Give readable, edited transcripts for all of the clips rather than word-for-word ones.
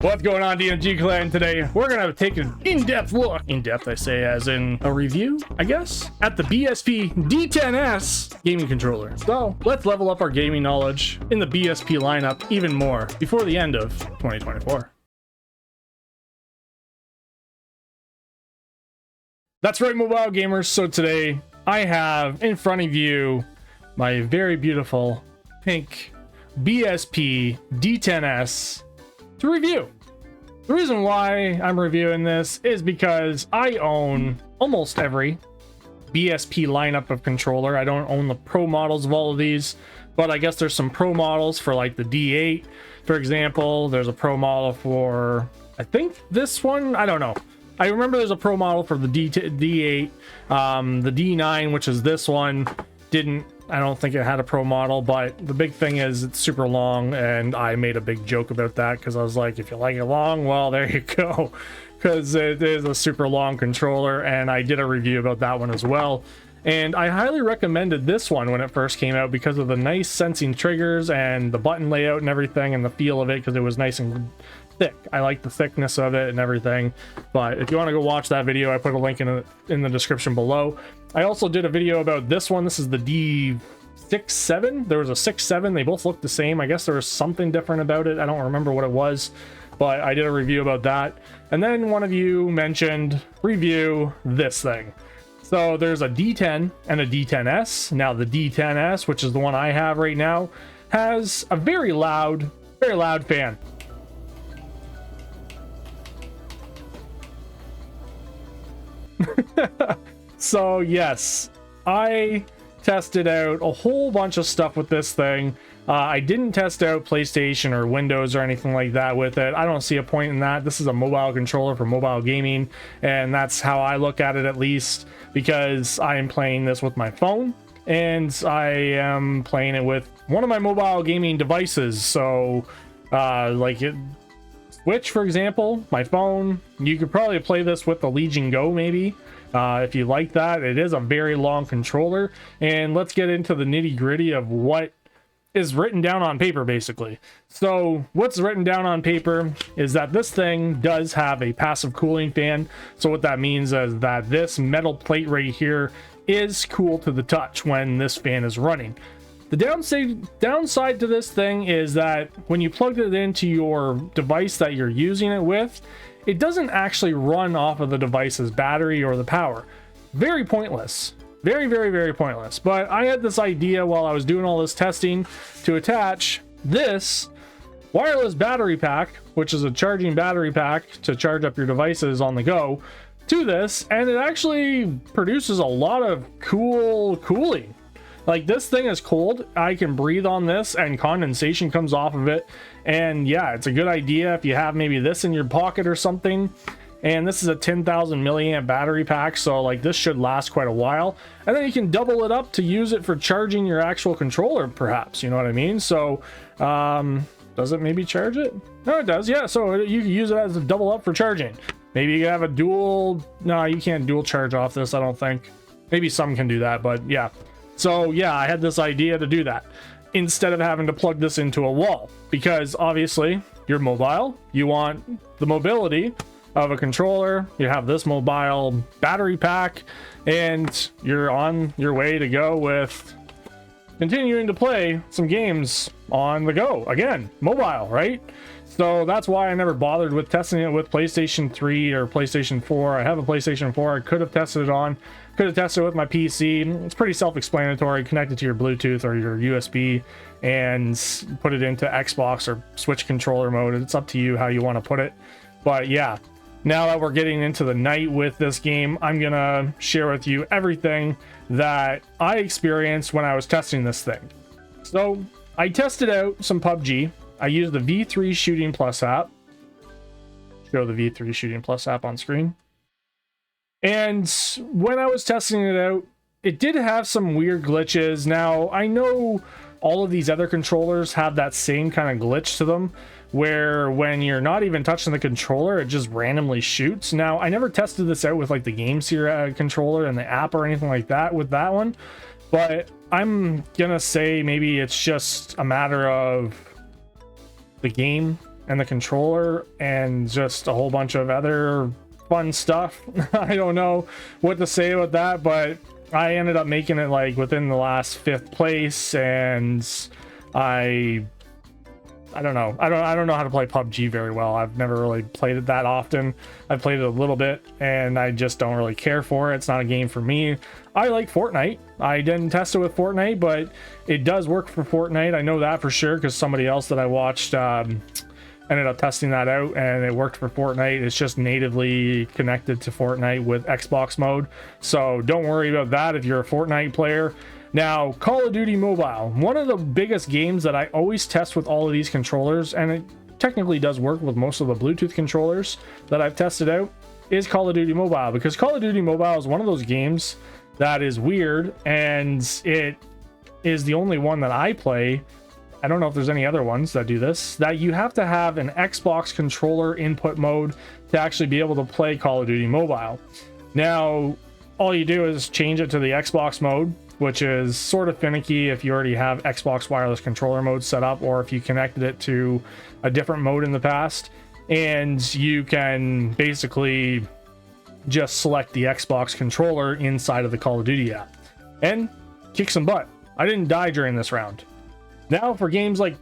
What's going on, DMG Clan? Today we're gonna take an in-depth look, I say as in a review, I guess, at the BSP D10s gaming controller. So let's level up our gaming knowledge in the BSP lineup even more before the end of 2024. That's right, mobile gamers. So today I have in front of you my very beautiful pink BSP D10s to review. The reason why I'm reviewing this is because I own almost every BSP lineup of controller. I don't own the pro models of all of these, but I guess there's some pro models for like the D8, for example. There's a pro model for, I think this one, I don't know. I remember there's a pro model for the D8, the D9, which is this one. I don't think it had a pro model, but the big thing is it's super long, and I made a big joke about that because I was like, if you like it long, well, there you go, because it is a super long controller, and I did a review about that one as well. And I highly recommended this one when it first came out because of the nice sensing triggers and the button layout and everything and the feel of it, because it was nice and thick. I like the thickness of it and everything. But if you want to go watch that video, I put a link in the description below. I also did a video about this one. This is the D6-7. There was a 6-7. They both look the same. I guess there was something different about it. I don't remember what it was, but I did a review about that. And then one of you mentioned review this thing. So there's a D10 and a D10s. Now the D10s, which is the one I have right now, has a very loud fan. So yes, I tested out a whole bunch of stuff with this thing. I didn't test out PlayStation or Windows or anything like that with it. I don't see a point in that. This is a mobile controller for mobile gaming, and that's how I look at it, at least, because I am playing this with my phone and I am playing it with one of my mobile gaming devices. So like Switch, for example, my phone, you could probably play this with the Legion Go, maybe. If you like that. It is a very long controller, and let's get into the nitty-gritty of what is written down on paper, basically. So what's written down on paper is that this thing does have a passive cooling fan. So what that means is that this metal plate right here is cool to the touch when this fan is running. The downside to this thing is that when you plug it into your device that you're using it with, it doesn't actually run off of the device's battery or the power. Very pointless. Very, very, very pointless. But I had this idea while I was doing all this testing to attach this wireless battery pack, which is a charging battery pack to charge up your devices on the go, to this, and it actually produces a lot of cool cooling. Like, this thing is cold. I can breathe on this and condensation comes off of it. And yeah, it's a good idea if you have maybe this in your pocket or something. And this is a 10,000 milliamp battery pack, so like this should last quite a while. And then you can double it up to use it for charging your actual controller, perhaps, you know what I mean? So does it maybe charge it? No, it does. Yeah, so you can use it as a double up for charging. Maybe you can have a dual. No, you can't dual charge off this, I don't think. Maybe some can do that, but yeah. So yeah, I had this idea to do that instead of having to plug this into a wall, because obviously you're mobile, you want the mobility of a controller, you have this mobile battery pack, and you're on your way to go with continuing to play some games on the go. Again, mobile, right? So that's why I never bothered with testing it with PlayStation 3 or PlayStation 4. I have a PlayStation 4. I could have tested it on. Could have tested it with my PC. It's pretty self-explanatory. Connect it to your Bluetooth or your USB and put it into Xbox or Switch controller mode. It's up to you how you want to put it. But yeah, now that we're getting into the night with this game, I'm going to share with you everything that I experienced when I was testing this thing. So I tested out some PUBG. I used the V3 Shooting Plus app. Show the V3 Shooting Plus app on screen. And when I was testing it out, it did have some weird glitches. Now, I know all of these other controllers have that same kind of glitch to them, where when you're not even touching the controller, it just randomly shoots. Now, I never tested this out with like the Game Series controller and the app or anything like that with that one, but I'm gonna say maybe it's just a matter of the game and the controller and just a whole bunch of other fun stuff. I don't know what to say about that, but I ended up making it like within the last 5th place, and I don't know. I don't know how to play PUBG very well. I've never really played it that often. I've played it a little bit, and I just don't really care for it. It's not a game for me. I like Fortnite. I didn't test it with Fortnite, but it does work for Fortnite. I know that for sure because somebody else that I watched ended up testing that out, and it worked for Fortnite. It's just natively connected to Fortnite with Xbox mode, so don't worry about that if you're a Fortnite player. Now, Call of Duty Mobile, one of the biggest games that I always test with all of these controllers, and it technically does work with most of the Bluetooth controllers that I've tested out, is Call of Duty Mobile, because Call of Duty Mobile is one of those games that is weird, and it is the only one that I play. I don't know if there's any other ones that do this, that you have to have an Xbox controller input mode to actually be able to play Call of Duty Mobile. Now, all you do is change it to the Xbox mode, which is sort of finicky if you already have Xbox wireless controller mode set up, or if you connected it to a different mode in the past. And you can basically just select the Xbox controller inside of the Call of Duty app and kick some butt. I didn't die during this round. Now, for games like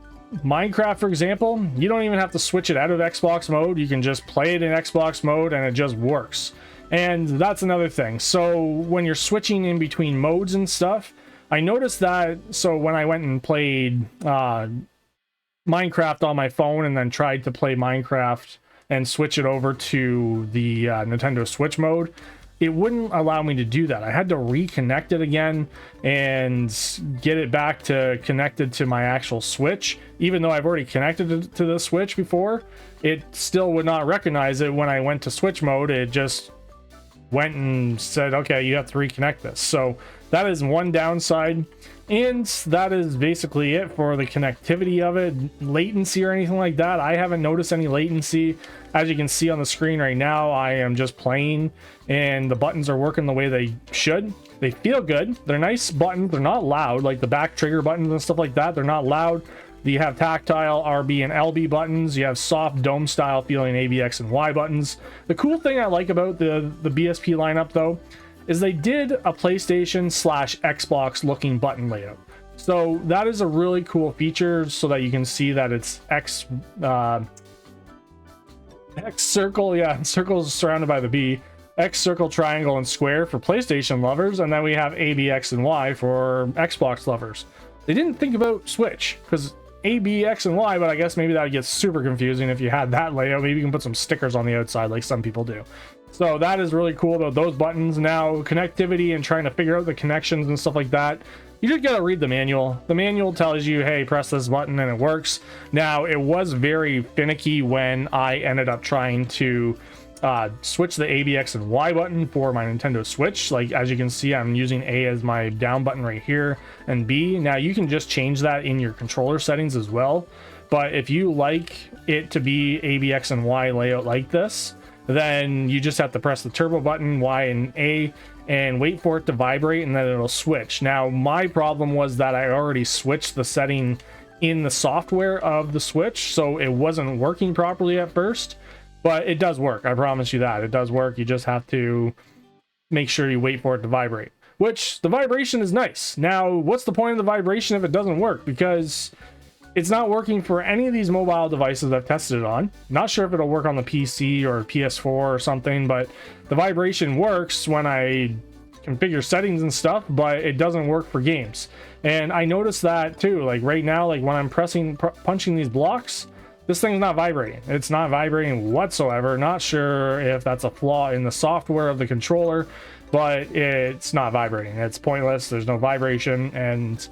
Minecraft, for example, you don't even have to switch it out of Xbox mode. You can just play it in Xbox mode and it just works. And that's another thing. So when you're switching in between modes and stuff, I noticed that. So when I went and played Minecraft on my phone and then tried to play Minecraft and switch it over to the Nintendo Switch mode, it wouldn't allow me to do that. I had to reconnect it again and get it back to connected to my actual Switch. Even though I've already connected it to the Switch before, it still would not recognize it when I went to Switch mode. It just went and said, okay, you have to reconnect this. So that is one downside, and that is basically it for the connectivity of it. Latency or anything like that, I haven't noticed any latency. As you can see on the screen right now, I am just playing and the buttons are working the way they should. They feel good. They're nice buttons. They're not loud, like the back trigger buttons and stuff like that. They're not loud. You have tactile RB and LB buttons. You have soft dome style feeling ABX and Y buttons. The cool thing I like about the BSP lineup though is they did a PlayStation/Xbox looking button layout. So that is a really cool feature, so that you can see that it's X circle, yeah, circles surrounded by the B, X circle, triangle, and square for PlayStation lovers, and then we have A, B, X, and Y for Xbox lovers. They didn't think about Switch, because A, B, X, and Y, but I guess maybe that would get super confusing if you had that layout. Maybe you can put some stickers on the outside like some people do. So that is really cool about those buttons. Now, connectivity and trying to figure out the connections and stuff like that, you just gotta read the manual. The manual tells you, hey, press this button and it works. Now, it was very finicky when I ended up trying to switch the A, B, X, and Y button for my Nintendo Switch. Like, as you can see, I'm using A as my down button right here and B. Now, you can just change that in your controller settings as well. But if you like it to be A, B, X, and Y layout like this, then you just have to press the turbo button, Y and A, and wait for it to vibrate, and then it'll switch. Now, my problem was that I already switched the setting in the software of the Switch, so it wasn't working properly at first, but it does work. I promise you that. It does work. You just have to make sure you wait for it to vibrate, which the vibration is nice. Now, what's the point of the vibration if it doesn't work? Because it's not working for any of these mobile devices I've tested it on. Not sure if it'll work on the PC or PS4 or something, but the vibration works when I configure settings and stuff, but it doesn't work for games. And I noticed that too. Like right now, like when I'm punching these blocks, this thing's not vibrating. It's not vibrating whatsoever. Not sure if that's a flaw in the software of the controller, but it's not vibrating. It's pointless. There's no vibration. And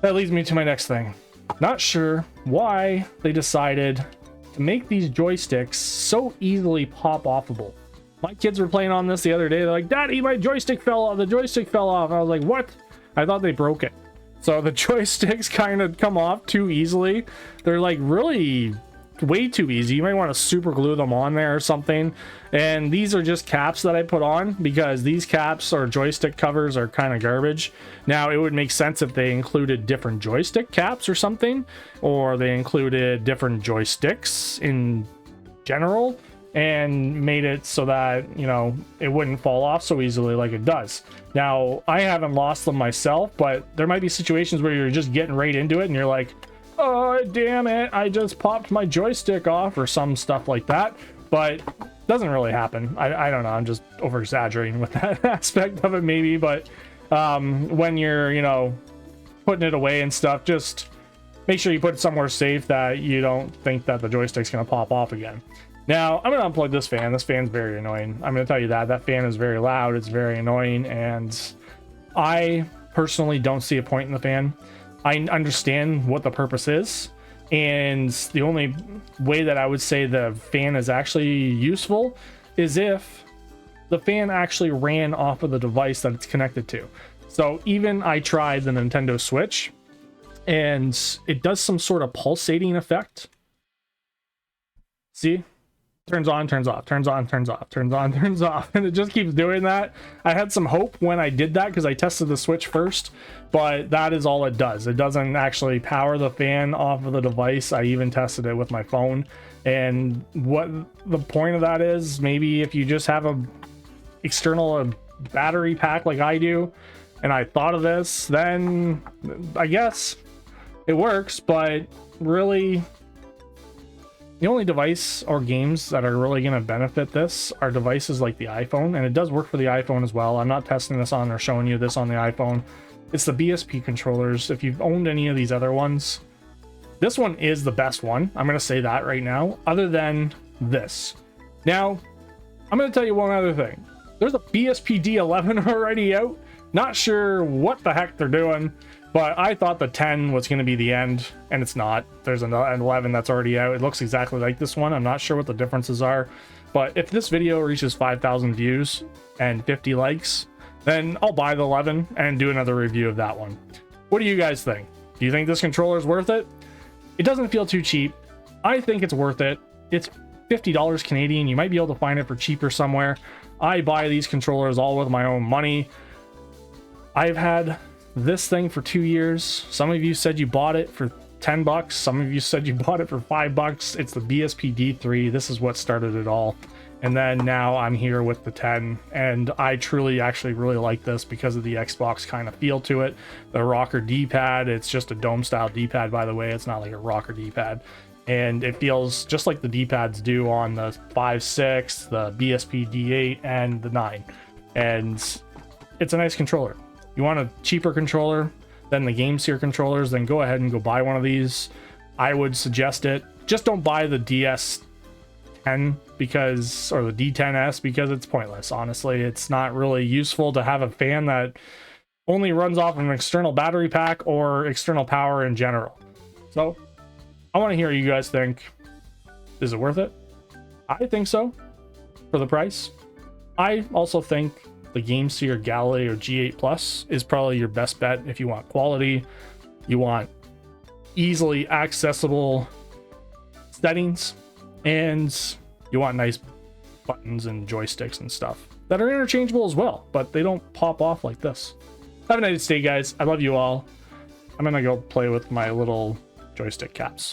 that leads me to my next thing. Not sure why they decided to make these joysticks so easily pop-offable. My kids were playing on this the other day. They're like, Daddy, my joystick fell off. The joystick fell off. I was like, what? I thought they broke it. So the joysticks kind of come off too easily. They're like really way too easy. You might want to super glue them on there or something. And these are just caps that I put on because these caps or joystick covers are kind of garbage. Now, it would make sense if they included different joystick caps or something, or they included different joysticks in general and made it so that, you know, it wouldn't fall off so easily like it does. Now, I haven't lost them myself, but there might be situations where you're just getting right into it and you're like, oh, damn it, I just popped my joystick off or some stuff like that. But doesn't really happen. I don't know, I'm just over exaggerating with that aspect of it maybe, but when you're, you know, putting it away and stuff, just make sure you put it somewhere safe that you don't think that the joystick's gonna pop off again. Now, I'm going to unplug this fan. This fan's very annoying. I'm going to tell you that. That fan is very loud. It's very annoying. And I personally don't see a point in the fan. I understand what the purpose is. And the only way that I would say the fan is actually useful is if the fan actually ran off of the device that it's connected to. So even I tried the Nintendo Switch, and it does some sort of pulsating effect. See? Turns on, turns off, turns on, turns off, turns on, turns off, and it just keeps doing that. I had some hope when I did that because I tested the Switch first, but that is all it does. It doesn't actually power the fan off of the device. I even tested it with my phone, and what the point of that is, maybe if you just have a external battery pack like I do, and I thought of this, then I guess it works, but really, the only device or games that are really going to benefit this are devices like the iPhone, and it does work for the iPhone as well. I'm not testing this on or showing you this on the iPhone. It's the BSP controllers. If you've owned any of these other ones, this one is the best one. I'm going to say that right now, other than this. Now, I'm going to tell you one other thing. There's a BSP D11 already out. Not sure what the heck they're doing, but I thought the 10 was going to be the end, and it's not. There's an 11 that's already out. It looks exactly like this one. I'm not sure what the differences are, but if this video reaches 5,000 views and 50 likes, then I'll buy the 11 and do another review of that one. What do you guys think? Do you think this controller is worth it? It doesn't feel too cheap. I think it's worth it. It's $50 Canadian. You might be able to find it for cheaper somewhere. I buy these controllers all with my own money. I've had this thing for 2 years. Some of you said you bought it for 10 bucks. Some of you said you bought it for 5 bucks. It's the BSP D3. This is what started it all. And then now I'm here with the 10, and I truly actually really like this because of the Xbox kind of feel to it. The rocker D-pad, it's just a dome style D-pad, by the way. It's not like a rocker D-pad. And it feels just like the D-pads do on the 5, 6, the BSP D8, and the 9. And it's a nice controller. You want a cheaper controller than the Game Seer controllers, then go ahead and go buy one of these. I would suggest it. Just don't buy the DS10 because, or the D10S, because it's pointless. Honestly, it's not really useful to have a fan that only runs off an external battery pack or external power in general. So I want to hear what you guys think. Is it worth it? I think so, for the price. I also think the Game Seer Galileo G8 Plus is probably your best bet if you want quality, you want easily accessible settings, and you want nice buttons and joysticks and stuff that are interchangeable as well, but they don't pop off like this. Have a nice day, guys. I love you all. I'm gonna go play with my little joystick caps.